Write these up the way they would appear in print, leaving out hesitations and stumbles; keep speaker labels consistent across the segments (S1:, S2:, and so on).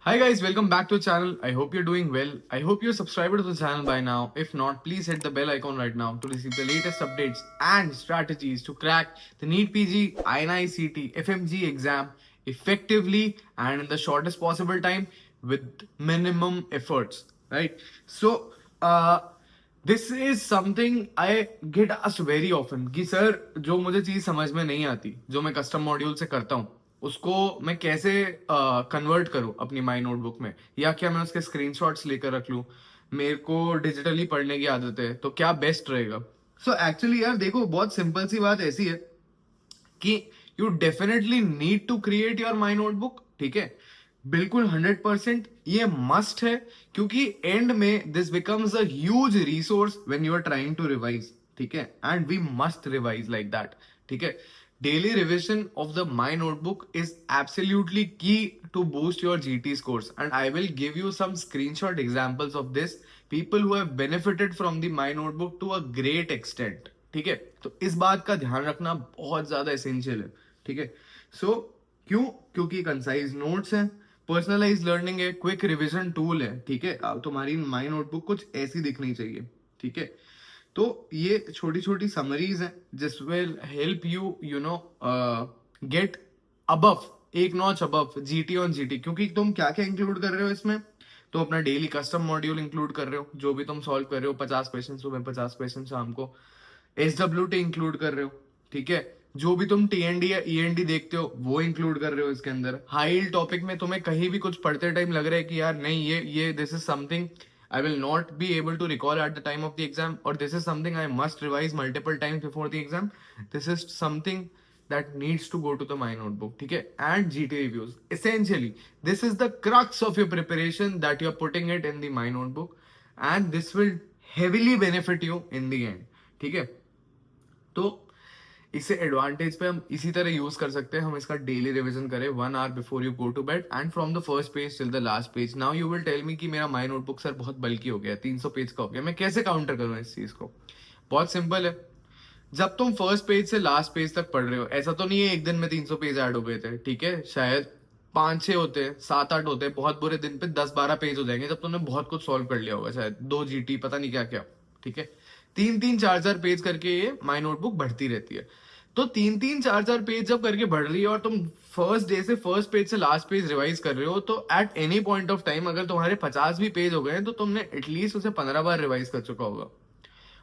S1: Hi guys, welcome back to the channel. I hope you're doing well. I hope you're subscribed to the channel by now. If not, please hit the bell icon right now to receive the latest updates and strategies to crack the NEET PG, INICT, FMG exam effectively and in the shortest possible time with minimum efforts. Right? So, this is something I get asked very often कि sir जो मुझे चीज समझ में नहीं आती जो मैं कस्टम मॉड्यूल से करता हूँ उसको मैं कैसे कन्वर्ट करूँ अपनी माई नोटबुक में, या क्या मैं उसके स्क्रीनशॉट्स लेकर रख लूँ। मेरे को डिजिटली पढ़ने की आदत है तो क्या बेस्ट रहेगा। सो एक्चुअली यार देखो, बहुत सिंपल सी बात ऐसी है कि you definitely need to create your my notebook. ठीक है, बिल्कुल 100% ये मस्ट है, क्योंकि एंड में this becomes a huge resource when you are trying to revise. ठीक है, and we must revise like that. ठीक है, daily revision of the my notebook is absolutely key to boost your GT scores, and I will give you some screenshot examples of this, people who have benefited from the my notebook to a great extent। ठीक है, तो इस बात का ध्यान रखना बहुत ज्यादा एसेंशियल है। ठीक है, सो क्यों? क्योंकि कंसाइज नोट्स हैं, पर्सनलाइज लर्निंग है, क्विक रिविजन टूल है। ठीक है, तुम्हारी माई नोटबुक कुछ ऐसी दिखनी चाहिए। ठीक है, तो ये छोटी छोटी समरीज हैं जिस will help you you know get above, एक notch above GT on GT. क्योंकि तुम क्या क्या इंक्लूड कर रहे हो इसमें, तो अपना डेली कस्टम मॉड्यूल इंक्लूड कर रहे हो, जो भी तुम सॉल्व कर रहे हो, 50 क्वेश्चन सुबह, 50 क्वेश्चन शाम को। SWT इंक्लूड कर रहे हो। ठीक है, जो भी तुम TND या END देखते हो वो इंक्लूड कर रहे हो इसके अंदर। हाई टॉपिक में तुम्हें कहीं भी कुछ पढ़ते टाइम लग रहा है कि यार नहीं, ये this is something I will not be able to recall at the time of the exam, or this is something I must revise multiple times before the exam. This is something that needs to go to the my notebook. ठीक है, and GT reviews. Essentially, this is the crux of your preparation that you are putting it in the my notebook, and this will heavily benefit you in the end. ठीक है, तो इसे advantage पे हम इसी तरह यूज कर सकते हैं। हम इसका डेली रिवीजन करें 1 hour before you go to bed, and from the first page till the last page. Now you will tell me कि मेरा माई नोटबुक सर बहुत बल्कि हो गया, 300 पेज का हो गया, मैं कैसे काउंटर करूं इस चीज को। बहुत सिंपल है, जब तुम फर्स्ट पेज से लास्ट पेज तक पढ़ रहे हो, ऐसा तो नहीं है एक दिन में 300 पेज ऐड हो गए थे। ठीक है, शायद 5-6 होते हैं, 7-8 होते हैं, बहुत बुरे दिन पे 10-12 पेज हो जाएंगे जब तुमने बहुत कुछ सॉल्व कर लिया होगा, शायद 2 GT, पता नहीं क्या क्या। ठीक है, 3-3, 4-4 पेज करके ये माई नोटबुक बढ़ती रहती है। तो 3-3, 4-4 पेज जब करके बढ़ रही है और तुम फर्स्ट डे से फर्स्ट पेज से लास्ट पेज रिवाइज कर रहे हो, तो at any point of time अगर तुम्हारे 50 भी पेज हो गए तो तुमने एटलीस्ट उसे 15 बार रिवाइज कर चुका होगा।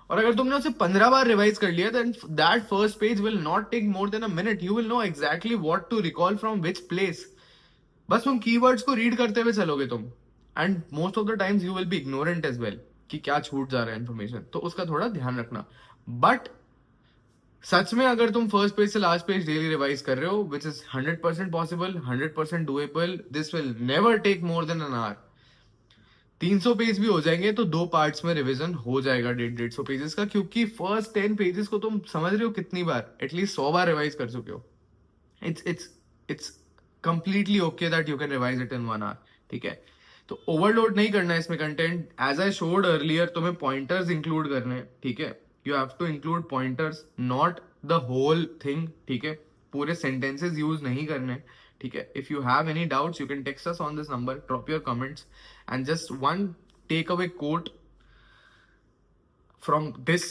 S1: और अगर तुमने उसे 15 बार रिवाइज कर लिया, then that first page will not take more than a minute. You will know exactly what to recall from which place. बस तुम कीवर्ड्स को रीड करते हुए चलोगे तुम, and most of the times you will be ignorant as well कि क्या छूट जा रहा है इन्फॉर्मेशन, तो उसका थोड़ा ध्यान रखना। बट सच में अगर तुम फर्स्ट पेज से लास्ट पेज डेली रिवाइज कर रहे हो, which is 100% possible, 100% doable, this will never take more than an hour. 300 page भी हो जाएंगे तो 2 पार्ट्स में रिवीजन हो जाएगा 150 पेजेस का, क्योंकि फर्स्ट 10 पेजेस को तुम समझ रहे हो कितनी बार, एटलीस्ट 100 बार रिवाइज कर चुके हो। It's completely okay that you can revise it in 1 hour। ठीक है, तो ओवरलोड नहीं करना है इसमें content. As I showed earlier, तुम्हें पॉइंटर्स इंक्लूड करने हैं। ठीक है, you have to include pointers, not the whole thing. ठीक है, पूरे सेंटेंसेस यूज नहीं करने। ठीक है, if you have any doubts you can text us on this number, drop your comments, and just one takeaway quote from this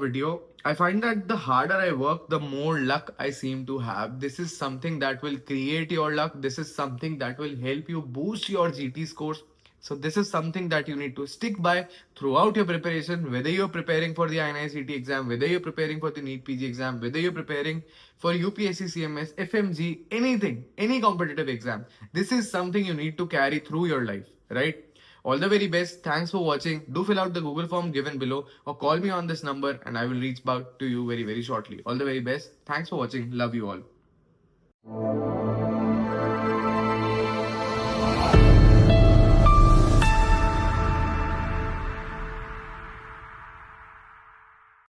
S1: video. I find that the harder I work, the more luck I seem to have. This is something that will create your luck. This is something that will help you boost your GT scores. So this is something that you need to stick by throughout your preparation, whether you're preparing for the INICT exam, whether you're preparing for the NEET PG exam, whether you're preparing for UPSC CMS, FMG, anything, any competitive exam. This is something you need to carry through your life, right? All the very best. Thanks for watching. Do fill out the Google form given below or call me on this number and I will reach back to you very, very shortly. All the very best. Thanks for watching. Love you all.